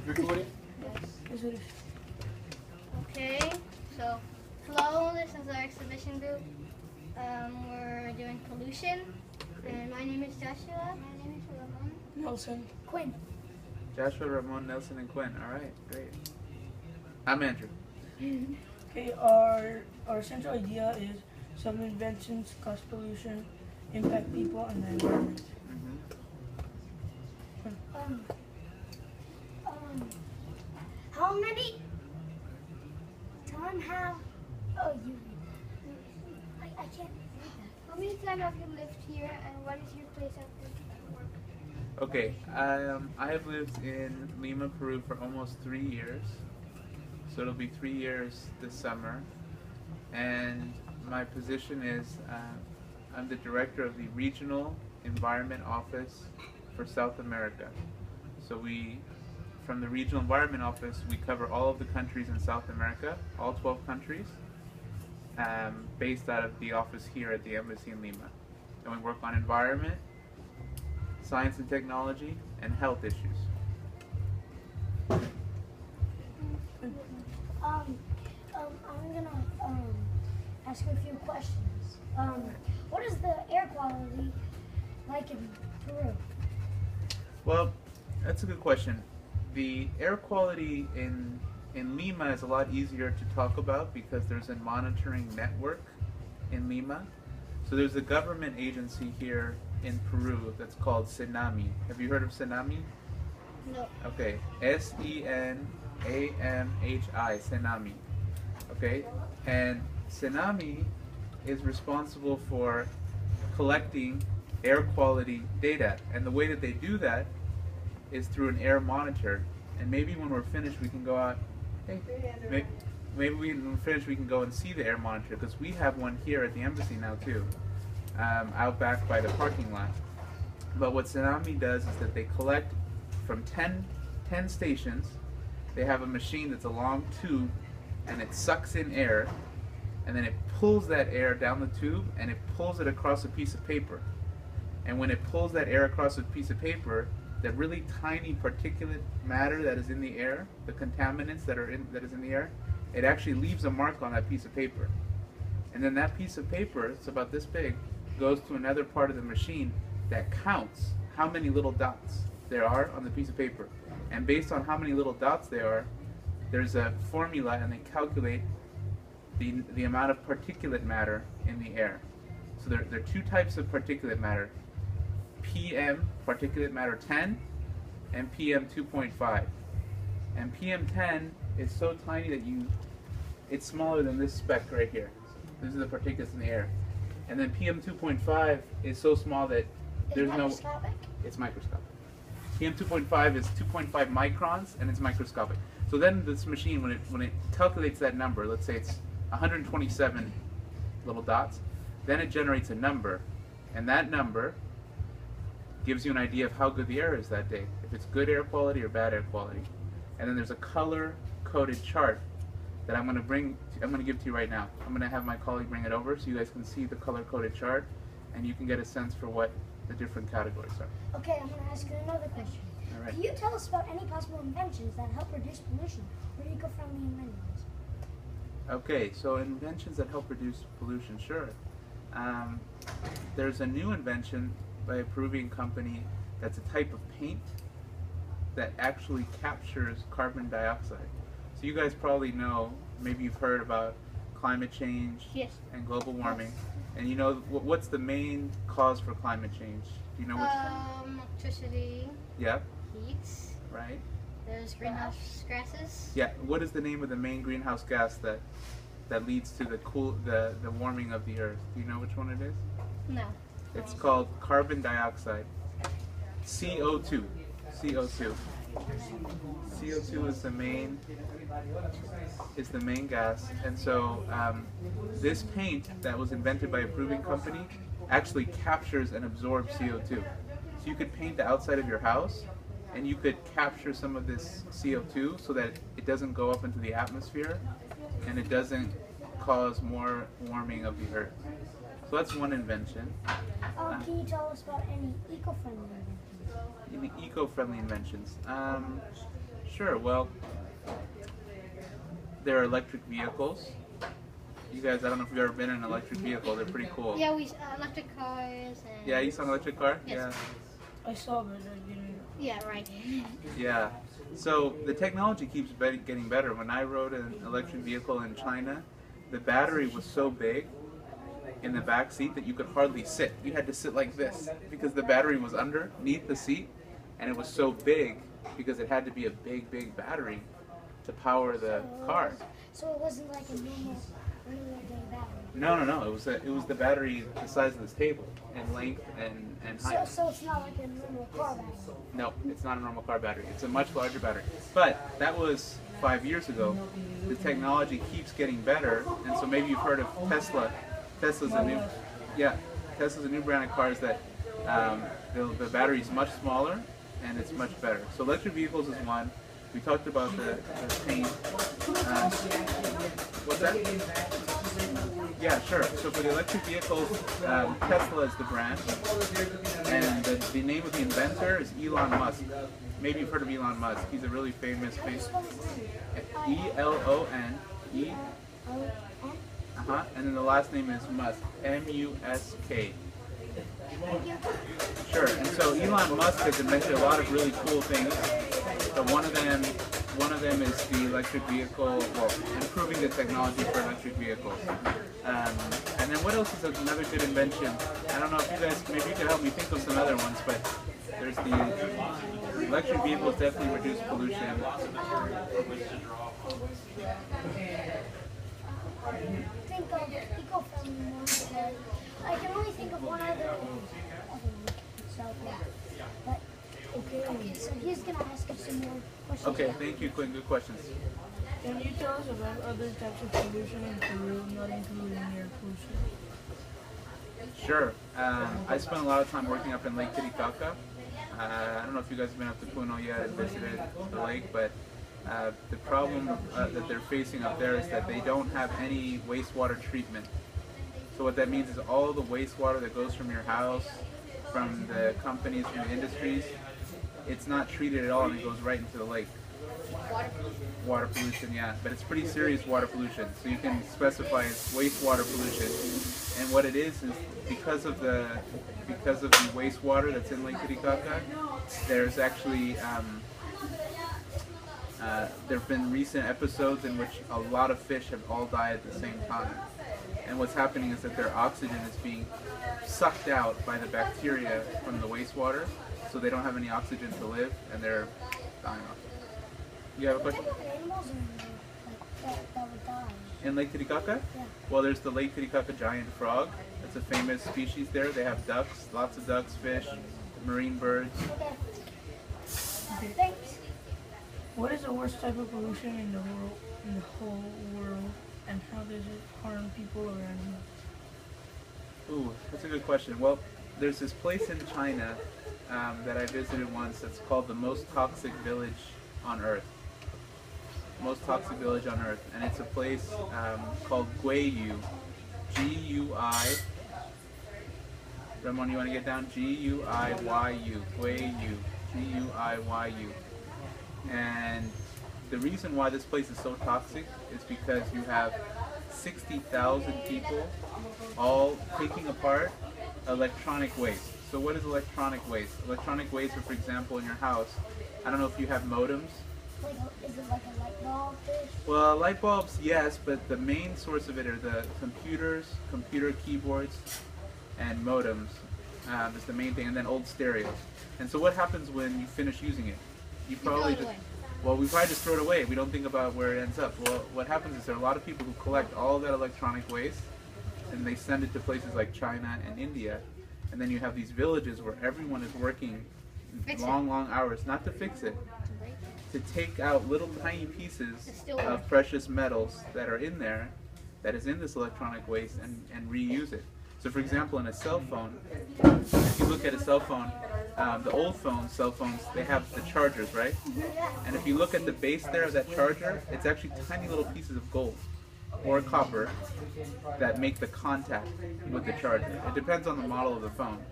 recording? Yes. Okay, so hello, this is our exhibition group. We're doing pollution, and my name is Joshua. My name is Ramon. Nelson. Quinn. Joshua, Ramon, Nelson, and Quinn. All right, great. I'm Andrew. Okay, our central idea is some inventions cause pollution, impact people and the environment. How many times have I can't read that. How many times have you lived here, and what is your place of work? Okay, I have lived in Lima, Peru for almost 3 years. So it'll be 3 years this summer. And my position is I'm the director of the Regional Environment Office for South America. So from the Regional Environment Office, we cover all of the countries in South America, all 12 countries, based out of the office here at the embassy in Lima. And we work on environment, science and technology, and health issues. I'm gonna ask you a few questions. What is the air quality like in Peru? Well, that's a good question. The air quality in Lima is a lot easier to talk about because there's a monitoring network in Lima. So there's a government agency here in Peru that's called Senami. Have you heard of Senami? No. Okay, S-E-N-A-M-H-I, Senami. Okay, and Senami is responsible for collecting air quality data, and the way that they do that is through an air monitor. And maybe when we're finished we can go out, maybe when we're finished we can go and see the air monitor, because we have one here at the embassy now too, out back by the parking lot. But what Senami does is that they collect from 10 stations. They have a machine that's a long tube, and it sucks in air, and then it pulls that air down the tube, and it pulls it across a piece of paper. And when it pulls that air across a piece of paper, that really tiny particulate matter that is in the air, the contaminants that is in the air, it actually leaves a mark on that piece of paper. And then that piece of paper, it's about this big, goes to another part of the machine that counts how many little dots there are on the piece of paper. And based on how many little dots there are, there's a formula, and they calculate the amount of particulate matter in the air. So there are two types of particulate matter: PM, particulate matter 10, and PM 2.5. And PM 10 is so tiny that it's smaller than this speck right here. These are the particulates in the air. And then PM 2.5 is so small that there's Microscopic? It's microscopic. PM 2.5 is 2.5 microns, and it's microscopic. So then this machine, when it calculates that number, let's say it's 127 little dots, then it generates a number, and that number gives you an idea of how good the air is that day, if it's good air quality or bad air quality. And then there's a color-coded chart that I'm going to give to you right now. I'm going to have my colleague bring it over so you guys can see the color-coded chart, and you can get a sense for what the different categories are. Okay, I'm going to ask you another question. All right. Can you tell us about any possible inventions that help reduce pollution or eco-friendly inventions? Okay, so inventions that help reduce pollution, sure. There's a new invention by a Peruvian company that's a type of paint that actually captures carbon dioxide. So you guys probably know, maybe you've heard about climate change and global warming. And you know, what's the main cause for climate change? Do you know which? Electricity. Yep. Heat. Right. There's greenhouse gases. Yeah. What is the name of the main greenhouse gas that leads to the warming of the Earth? Do you know which one it is? No. It's called carbon dioxide. CO2. CO2. CO2 is the main gas, and so this paint that was invented by a Peruvian company actually captures and absorbs CO2. So you could paint the outside of your house, and you could capture some of this CO2 so that it doesn't go up into the atmosphere, and it doesn't cause more warming of the Earth. So that's one invention. Can you tell us about any eco-friendly inventions? Eco-friendly inventions. Sure. Well, there are electric vehicles. You guys, I don't know if you've ever been in an electric vehicle. They're pretty cool. Yeah, we electric cars and. Yeah, you saw an electric car? Yes. I saw, but I didn't. Yeah, right. Yeah. So the technology keeps getting better. When I rode an electric vehicle in China, the battery was so big in the back seat that you could hardly sit. You had to sit like this because the battery was underneath the seat, and it was so big because it had to be a big, big battery to power the car. So it wasn't like a normal battery. No. It was the battery the size of this table in length and height. So it's not like a normal car battery. No, it's not a normal car battery. It's a much larger battery. But that was 5 years ago. The technology keeps getting better, and so maybe you've heard of Tesla. Tesla's a new brand of cars that the battery is much smaller and it's much better. So electric vehicles is one. We talked about the paint. What's that? Yeah, sure. So for the electric vehicles, Tesla is the brand, and the name of the inventor is Elon Musk. Maybe you've heard of Elon Musk. He's a really famous Elon. And then the last name is Musk. M-U-S-K. Sure. And so Elon Musk has invented a lot of really cool things. But one of them is the electric vehicle, well, improving the technology for electric vehicles. And then what else is another good invention? I don't know if you guys, maybe you could help me think of some other ones, but there's the electric vehicles definitely reduce pollution. Think of eco-friendly ones. I can only think of one other. But okay, so he's gonna ask us some more questions. Okay, thank you, Quinn. Good questions. Can you tell us about other types of pollution in Peru, not including air pollution? Sure. I spent a lot of time working up in Lake Titicaca. I don't know if you guys have been up to Puno yet and visited the lake, but the problem that they're facing up there is that they don't have any wastewater treatment. So what that means is all the wastewater that goes from your house, from the companies, from the industries, it's not treated at all and it goes right into the lake. Water pollution, yeah, but it's pretty serious water pollution. So you can specify it's wastewater pollution. And what it is because of the wastewater that's in Lake Titicaca, there's actually there have been recent episodes in which a lot of fish have all died at the same time. And what's happening is that their oxygen is being sucked out by the bacteria from the wastewater, so they don't have any oxygen to live, and they're dying off. You have a question? What type of animals are that would die? In Lake Titicaca? Yeah. Well, there's the Lake Titicaca giant frog. It's a famous species there. They have ducks, lots of ducks, fish, marine birds. Okay. Thanks. What is the worst type of pollution in the whole world, and how does it harm people or animals? Ooh, that's a good question. Well, there's this place in China that I visited once that's called the most toxic village on Earth. Most toxic village on Earth. And it's a place called Guiyu. G-U-I. Ramon, you want to get down? G-U-I-Y-U. Guiyu. G-U-I-Y-U. And the reason why this place is so toxic is because you have 60,000 people all taking apart electronic waste. So what is electronic waste? Electronic waste are, for example, in your house, I don't know if you have modems. Is it like a light bulb fish? Well, light bulbs, yes, but the main source of it are the computers, computer keyboards, and modems is the main thing, and then old stereos. And so what happens when you finish using it? You probably just, well, we probably just throw it away. We don't think about where it ends up. Well, what happens is there are a lot of people who collect all of that electronic waste, and they send it to places like China and India, and then you have these villages where everyone is working long hours, not to fix it, to take out little tiny pieces of precious metals that are in there, that is in this electronic waste, and reuse it. So for example, in a cell phone, if you look at a cell phone, the old cell phones, they have the chargers, right? And if you look at the base there of that charger, it's actually tiny little pieces of gold or copper that make the contact with the charger. It depends on the model of the phone.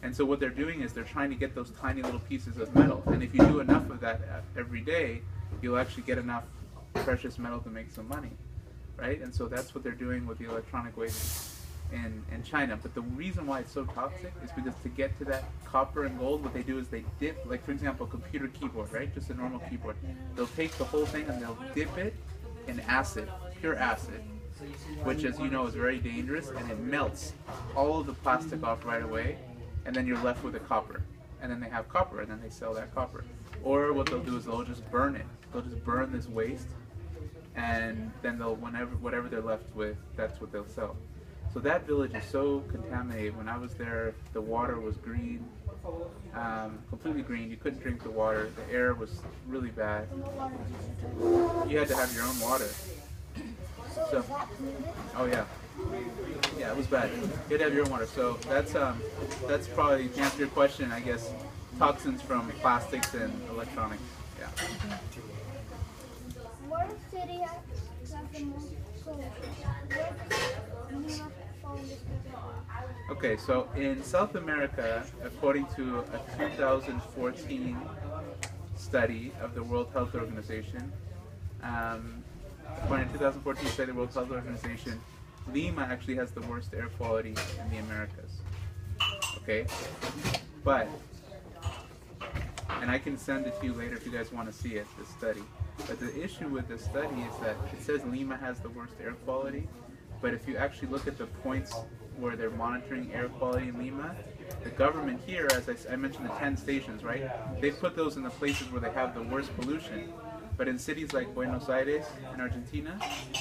And so what they're doing is they're trying to get those tiny little pieces of metal. And if you do enough of that every day, you'll actually get enough precious metal to make some money, right? And so that's what they're doing with the electronic waste in China. But the reason why it's so toxic is because to get to that copper and gold, what they do is they dip, like for example, a computer keyboard, right? Just a normal keyboard. They'll take the whole thing and they'll dip it in acid, pure acid, which, as you know, is very dangerous, and it melts all of the plastic off right away, and then you're left with the copper. And then they have copper, and then they sell that copper. Or what they'll do is they'll just burn it. They'll just burn this waste, and then they'll, whatever they're left with, that's what they'll sell. So that village is so contaminated. When I was there, the water was green, completely green. You couldn't drink the water. The air was really bad. You had to have your own water. So, oh yeah, yeah, it was bad. You had to have your own water. So that's probably, to answer your question, I guess, toxins from plastics and electronics. Yeah. What city has the most pollution? Okay, so in South America, according to a 2014 study of the World Health Organization, according to 2014 study of the World Health Organization, Lima actually has the worst air quality in the Americas. Okay, but, and I can send it to you later if you guys want to see it, the study. But the issue with this study is that it says Lima has the worst air quality, but if you actually look at the points where they're monitoring air quality in Lima, the government here, as I mentioned, the 10 stations, right? They put those in the places where they have the worst pollution. But in cities like Buenos Aires in Argentina,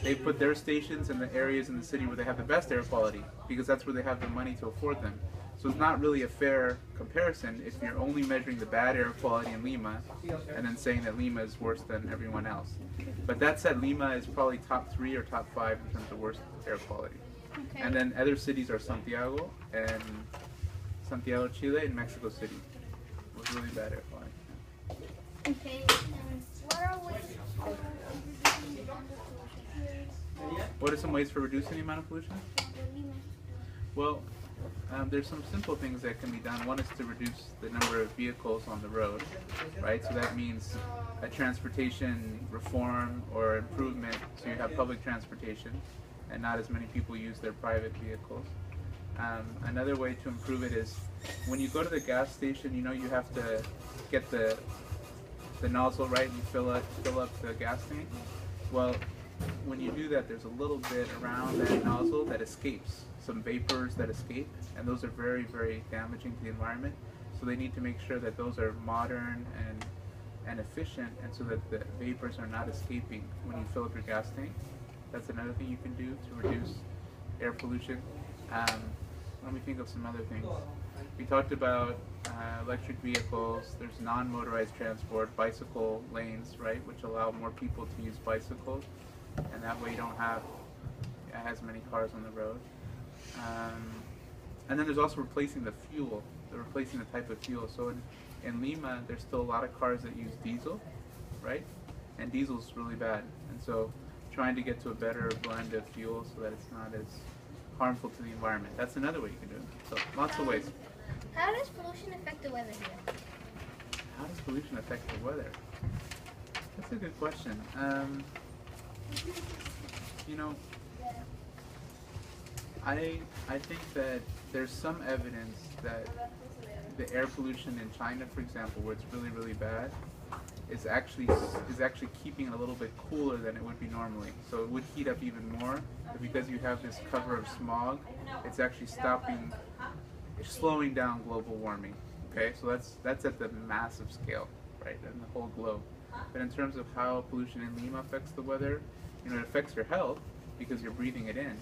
they put their stations in the areas in the city where they have the best air quality, because that's where they have the money to afford them. So it's not really a fair comparison if you're only measuring the bad air quality in Lima and then saying that Lima is worse than everyone else. But that said, Lima is probably top 3 or top 5 in terms of worst air quality. Okay. And then other cities are Santiago, Chile, and Mexico City with really bad air quality. Okay. What are ways for reducing the amount of pollution? What are some ways for reducing the amount of pollution? Well, there's some simple things that can be done. One is to reduce the number of vehicles on the road, right? So that means a transportation reform or improvement, so you have public transportation and not as many people use their private vehicles. Another way to improve it is when you go to the gas station, you know you have to get the nozzle right and you fill up the gas tank. Well, when you do that, there's a little bit around that nozzle that escapes, some vapors that escape, and those are very, very damaging to the environment. So they need to make sure that those are modern and efficient, and so that the vapors are not escaping when you fill up your gas tank. That's another thing you can do to reduce air pollution. Let me think of some other things. We talked about electric vehicles. There's non-motorized transport, bicycle lanes, right, which allow more people to use bicycles, and that way you don't have as many cars on the road. And then there's also replacing the fuel. They're replacing the type of fuel. So in Lima, there's still a lot of cars that use diesel, right? And diesel's really bad. And so trying to get to a better blend of fuel so that it's not as harmful to the environment. That's another way you can do it. So lots of ways. How does pollution affect the weather here? How does pollution affect the weather? That's a good question. You know, I think that there's some evidence that the air pollution in China, for example, where it's really, really bad, is actually keeping it a little bit cooler than it would be normally. So it would heat up even more, but because you have this cover of smog, it's actually slowing down global warming. Okay, so that's at the massive scale, right, in the whole globe. But in terms of how pollution in Lima affects the weather, you know, it affects your health because you're breathing it in.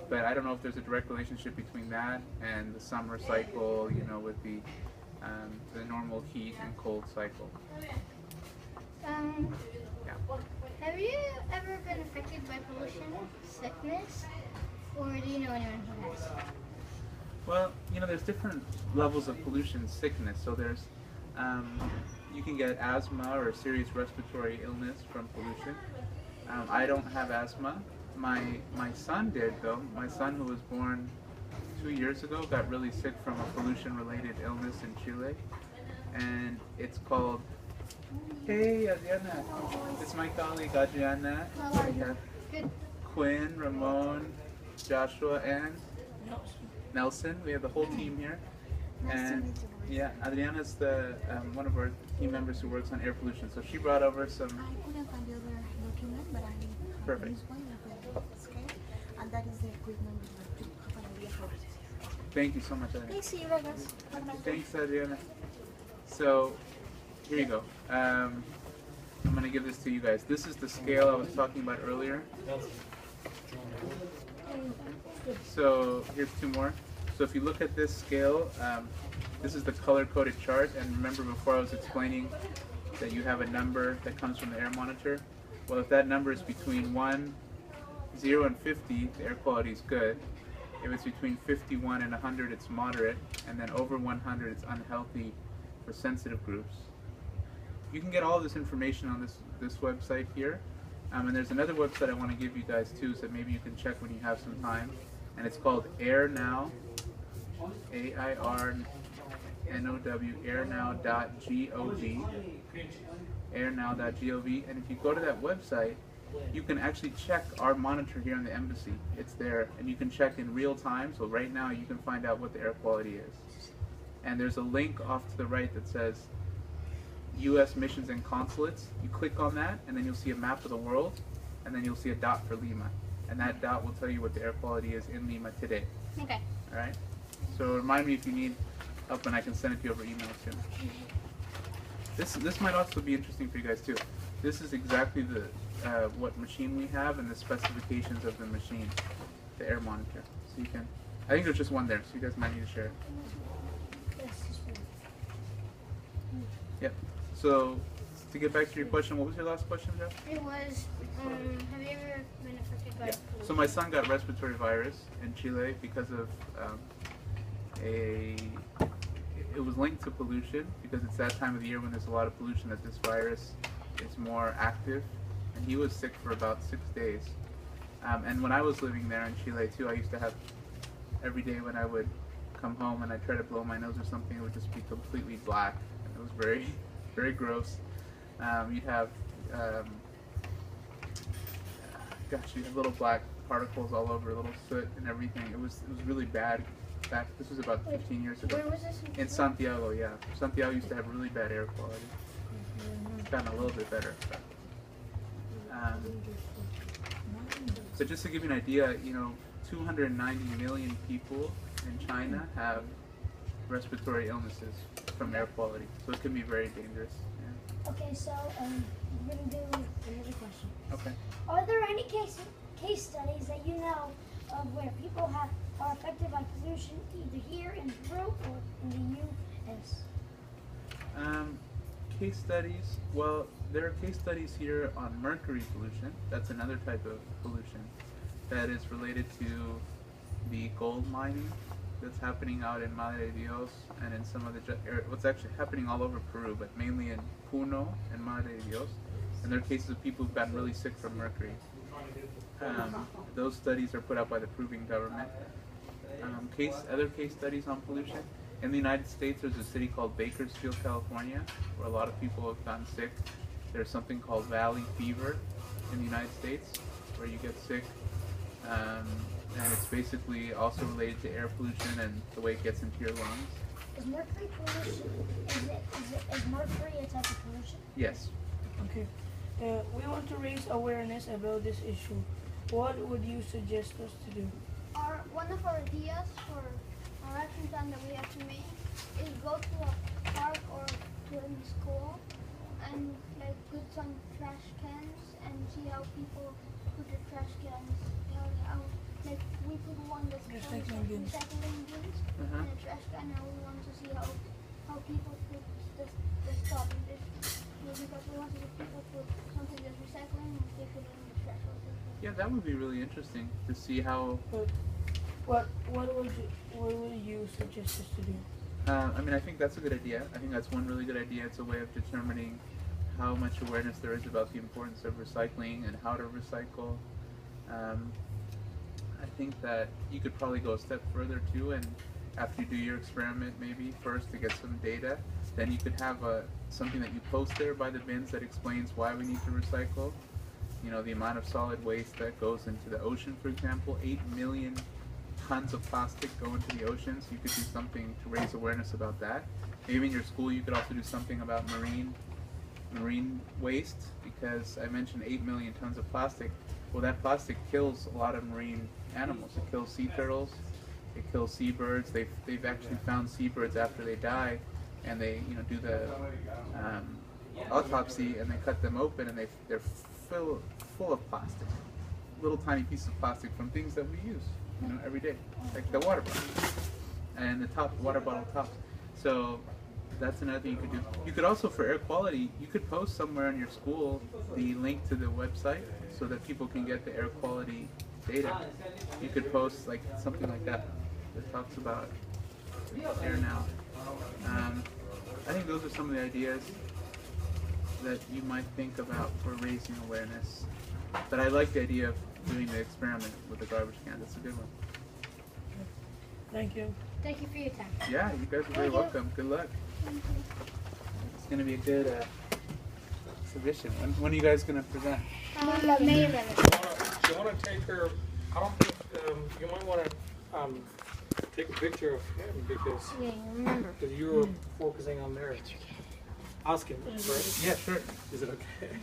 But I don't know if there's a direct relationship between that and the summer cycle, you know, with the normal heat and cold cycle. Yeah. Have you ever been affected by pollution, sickness, or do you know anyone who has? Well, you know, there's different levels of pollution sickness. So there's, you can get asthma or a serious respiratory illness from pollution. I don't have asthma. My son did, though. My son, who was born 2 years ago, got really sick from a pollution-related illness in Chile, and it's called Hey, Adriana. It's my colleague, Adriana. We have Good. Quinn, Ramon, Joshua, and Nelson. We have the whole team here. And yeah, Adriana's the one of our team members who works on air pollution. So she brought over some. I couldn't find the other document, but I have Perfect. this one, I have the scale, and that is the equipment to have an idea how it is. Thank you so much, Adriana. Thanks, see you guys. Have a nice day. Thanks, Adriana. So here you go. I'm going to give this to you guys. This is the scale I was talking about earlier. So here's two more. So if you look at this scale, this is the color-coded chart. And remember before I was explaining that you have a number that comes from the air monitor? Well, if that number is between 0 and 50, the air quality is good. If it's between 51 and 100, it's moderate. And then over 100, it's unhealthy for sensitive groups. You can get all this information on this website here. And there's another website I want to give you guys too, so maybe you can check when you have some time. And it's called AirNow, AIRNOW, airnow.gov, airnow.gov. And if you go to that website, you can actually check our monitor here in the embassy. It's there, and you can check in real time. So right now you can find out what the air quality is. And there's a link off to the right that says U.S. missions and consulates. You click on that, and then you'll see a map of the world, and then you'll see a dot for Lima. And that dot will tell you what the air quality is in Lima today. Okay. All right? So remind me if you need help, and I can send it to you over email too. This might also be interesting for you guys too. This is exactly the what machine we have and the specifications of the machine, the air monitor. So you can, I think there's just one there, so you guys might need to share it. Yep. So to get back to your question, what was your last question, Jeff? It was, have you ever been affected by pollution? So my son got respiratory virus in Chile because of it was linked to pollution, because it's that time of the year when there's a lot of pollution that this virus is more active, and he was sick for about 6 days. And when I was living there in Chile too, I used to have, every day when I would come home and I try to blow my nose or something, it would just be completely black. And it was very, very gross. You'd have, you'd have little black particles all over, little soot and everything. It was really bad. This was about 15 years ago. Where was this? In Santiago, yeah. Santiago used to have really bad air quality. It's gotten a little bit better. So just to give you an idea, 290 million people in China have respiratory illnesses from air quality. So it can be very dangerous. Yeah. Okay, so we're gonna do another question. Okay. Are there any case studies that you know of where people are affected by pollution either here in Peru or in the U.S.? Case studies. Well, there are case studies here on mercury pollution. That's another type of pollution that is related to the gold mining that's happening out in Madre de Dios and in some of the what's actually happening all over Peru, but mainly in Puno and Madre de Dios. And there are cases of people who've gotten really sick from mercury. Those studies are put out by the Peruvian government. Other case studies on pollution. In the United States, there's a city called Bakersfield, California, where a lot of people have gotten sick. There's something called valley fever in the United States, where you get sick. And it's basically also related to air pollution and the way it gets into your lungs. Is mercury pollution, is mercury a type of pollution? Yes. Okay. We want to raise awareness about this issue. What would you suggest us to do? One of our ideas for our action plan that we have to make is go to a park or to a school and put some trash cans and see how people put the trash cans. How we put one that's Recycling bins. recycling bins and a trash can, and we want to see how people put the stuff in this. Because we want to see people put something that's recycling and stick it in the trash. Yeah, that would be really interesting to see how. What would you suggest us to do? I think that's a good idea. I think that's one really good idea. It's a way of determining how much awareness there is about the importance of recycling and how to recycle. I think that you could probably go a step further too, and after you do your experiment, maybe first to get some data, then you could have something that you post there by the bins that explains why we need to recycle. You know, the amount of solid waste that goes into the ocean, for example, 8 million tons of plastic go into the oceans. You could do something to raise awareness about that. Maybe in your school you could also do something about marine waste, because I mentioned 8 million tons of plastic. Well, that plastic kills a lot of marine animals. It kills sea turtles, it kills seabirds. They've actually found seabirds after they die, and they do the autopsy, and they cut them open, and they're full of plastic, little tiny pieces of plastic from things that we use every day, like the water bottle and the water bottle tops. So that's another thing you could do. You could also, for air quality, you could post somewhere in your school the link to the website so that people can get the air quality data. You could post like something like that talks about air now. I think those are some of the ideas that you might think about for raising awareness. But I like the idea of doing the experiment with the garbage can. That's a good one. Thank you. Thank you for your time. Yeah, you guys are very welcome. Good luck. It's going to be a good exhibition. When are you guys going to present? May 11th. You want to take her, I don't think, you might want to take a picture of him because you were focusing on there. Ask him, right? Yeah, sure. Is it okay?